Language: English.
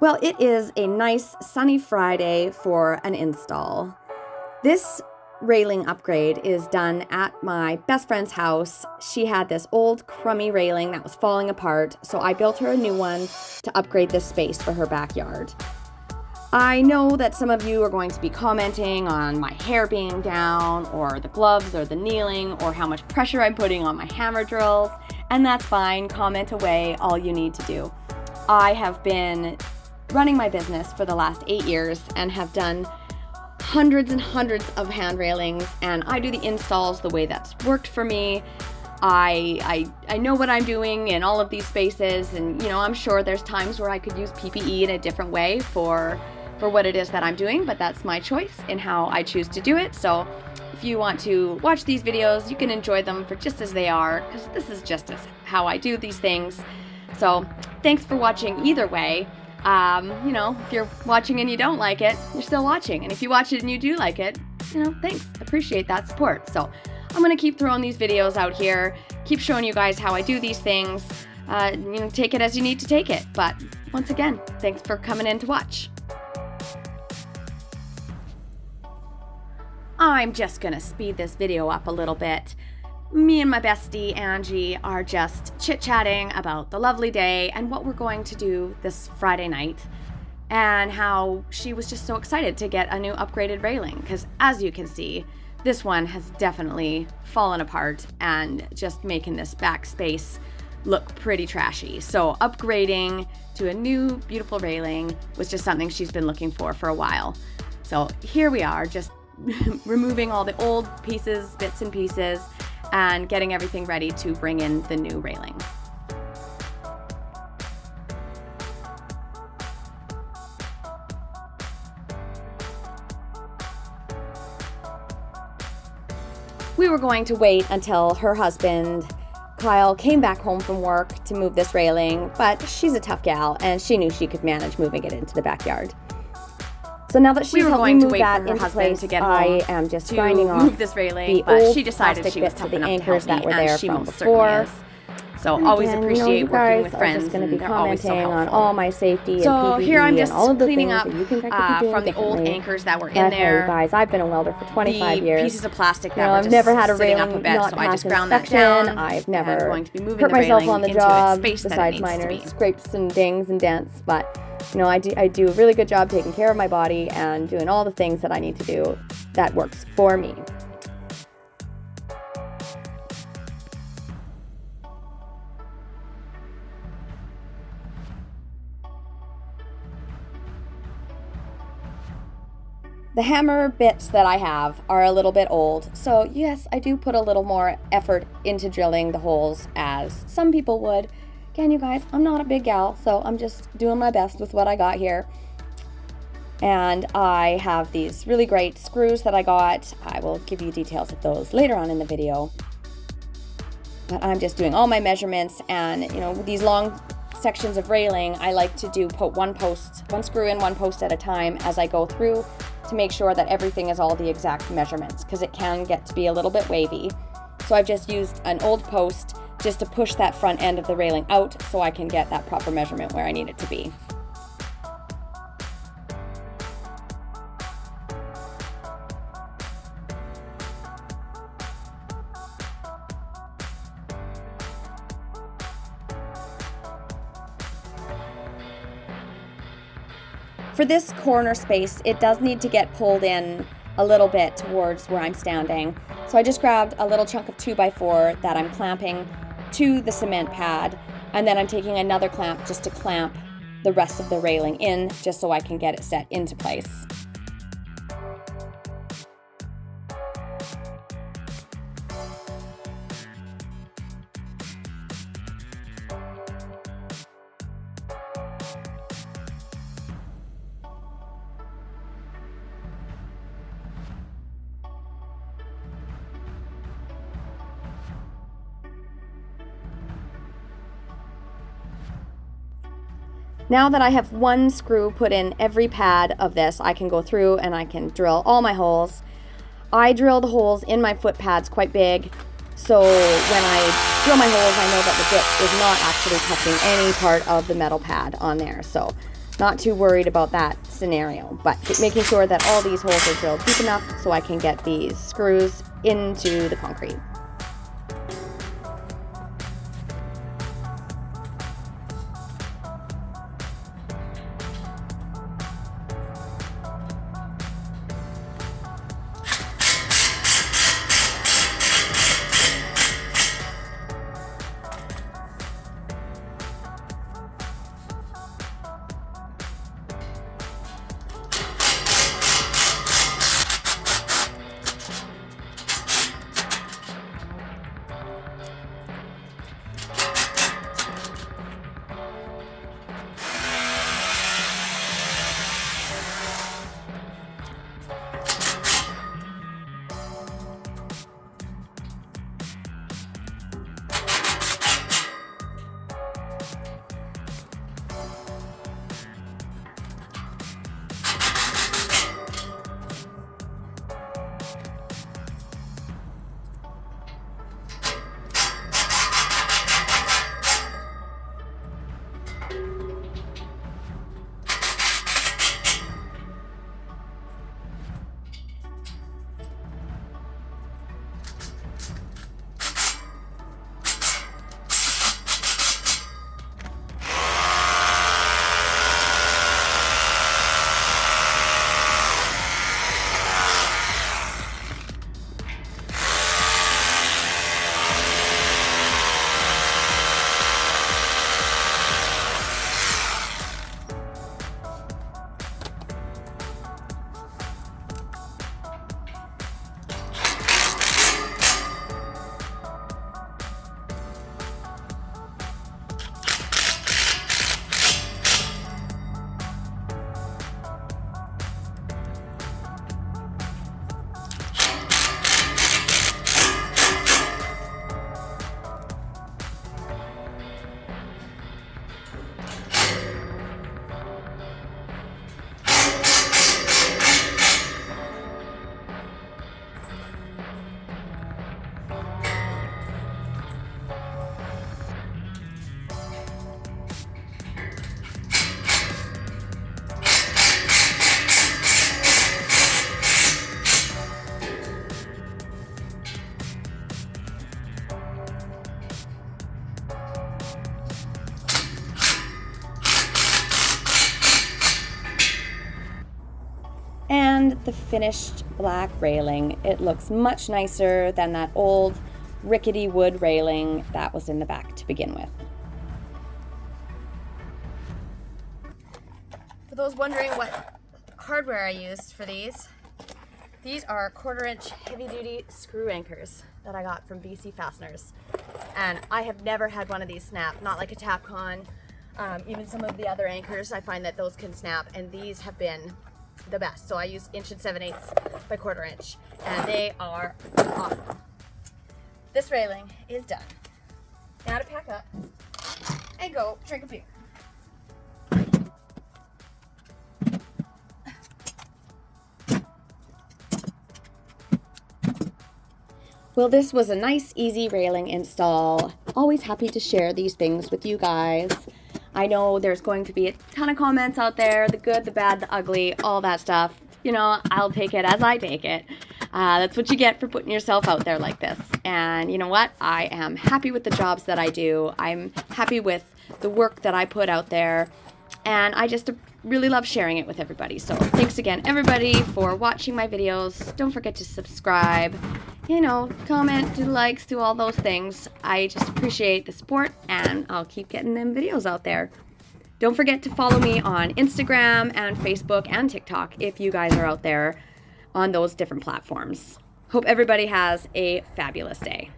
Well, it is a nice sunny Friday for an install. This railing upgrade is done at my best friend's house. She had this old crummy railing that was falling apart, so I built her a new one to upgrade this space for her backyard. I know that some of you are going to be commenting on my hair being down, or the gloves, or the kneeling, or how much pressure I'm putting on my hammer drills, and that's fine. Comment away all you need to do. I have been running my business for the last 8 years and have done hundreds and hundreds of hand railings, and I do the installs the way that's worked for me. I know what I'm doing in all of these spaces, and I'm sure there's times where I could use PPE in a different way for what it is that I'm doing, but that's my choice in how I choose to do it. So if you want to watch these videos, you can enjoy them for just as they are, because this is just as how I do these things. So thanks for watching either way. If you're watching and you don't like it, you're still watching. And if you watch it and you do like it, thanks. Appreciate that support. So I'm going to keep throwing these videos out here, keep showing you guys how I do these things. Take it as you need to take it. But once again, thanks for coming in to watch. I'm just going to speed this video up a little bit. Me and my bestie, Angie, are just chit-chatting about the lovely day and what we're going to do this Friday night, and how she was just so excited to get a new upgraded railing, because as you can see, this one has definitely fallen apart and just making this back space look pretty trashy. So upgrading to a new beautiful railing was just something she's been looking for a while. So here we are, just removing all the old pieces, bits and pieces, and getting everything ready to bring in the new railing. We were going to wait until her husband, Kyle, came back home from work to move this railing, but she's a tough gal and she knew she could manage moving it into the backyard. So now that she's helping me move that into place, to get I am just grinding off move this railing, the but old she decided plastic she was bits tough of the enough to anchors help that me, were and there she from most certainly before. is. So And always again, appreciate you working guys with are friends, just going to and be they're always so commenting on helpful. all my safety and So PPE here I'm just and all of the cleaning things up that you think I could be doing from the old differently. anchors that were in But there. Hey, guys, I've been a welder for 25 The years. pieces of plastic that You know, were I've just never had a sitting railing up a bit, not so I just pass ground that inspection. down. I've and I'm never going to be moving hurt the myself railing on the into job, its space that it besides needs to minor be. scrapes and dings and dents. But I do a really good job taking care of my body and doing all the things that I need to do that works for me. The hammer bits that I have are a little bit old, so yes, I do put a little more effort into drilling the holes as some people would. Again, you guys, I'm not a big gal, so I'm just doing my best with what I got here. And I have these really great screws that I got. I will give you details of those later on in the video. But I'm just doing all my measurements, and with these long sections of railing, I like to put one screw in, one post at a time as I go through, to make sure that everything is all the exact measurements, because it can get to be a little bit wavy. So I've just used an old post just to push that front end of the railing out so I can get that proper measurement where I need it to be. For this corner space, it does need to get pulled in a little bit towards where I'm standing. So I just grabbed a little chunk of 2x4 that I'm clamping to the cement pad, and then I'm taking another clamp just to clamp the rest of the railing in, just so I can get it set into place. Now that I have one screw put in every pad of this, I can go through and I can drill all my holes. I drill the holes in my foot pads quite big, so when I drill my holes, I know that the bit is not actually touching any part of the metal pad on there. So not too worried about that scenario, but making sure that all these holes are drilled deep enough so I can get these screws into the concrete. And the finished black railing, it looks much nicer than that old rickety wood railing that was in the back to begin with. For those wondering what hardware I used for these are 1/4-inch heavy-duty screw anchors that I got from BC Fasteners. And I have never had one of these snap, not like a Tapcon. Even some of the other anchors, I find that those can snap, and these have been the best. So I use 1 7/8 by 1/4-inch, and they are awesome. This railing is done. Now to pack up and go drink a beer. Well, this was a nice, easy railing install. Always happy to share these things with you guys. I know there's going to be a ton of comments out there, the good, the bad, the ugly, all that stuff. You know, I'll take it as I take it. That's what you get for putting yourself out there like this. And you know what? I am happy with the jobs that I do. I'm happy with the work that I put out there. And I just really love sharing it with everybody. So thanks again, everybody, for watching my videos. Don't forget to subscribe, you know, comment, do likes, do all those things. I just appreciate the support, and I'll keep getting them videos out there. Don't forget to follow me on Instagram and Facebook and TikTok if you guys are out there on those different platforms. Hope everybody has a fabulous day.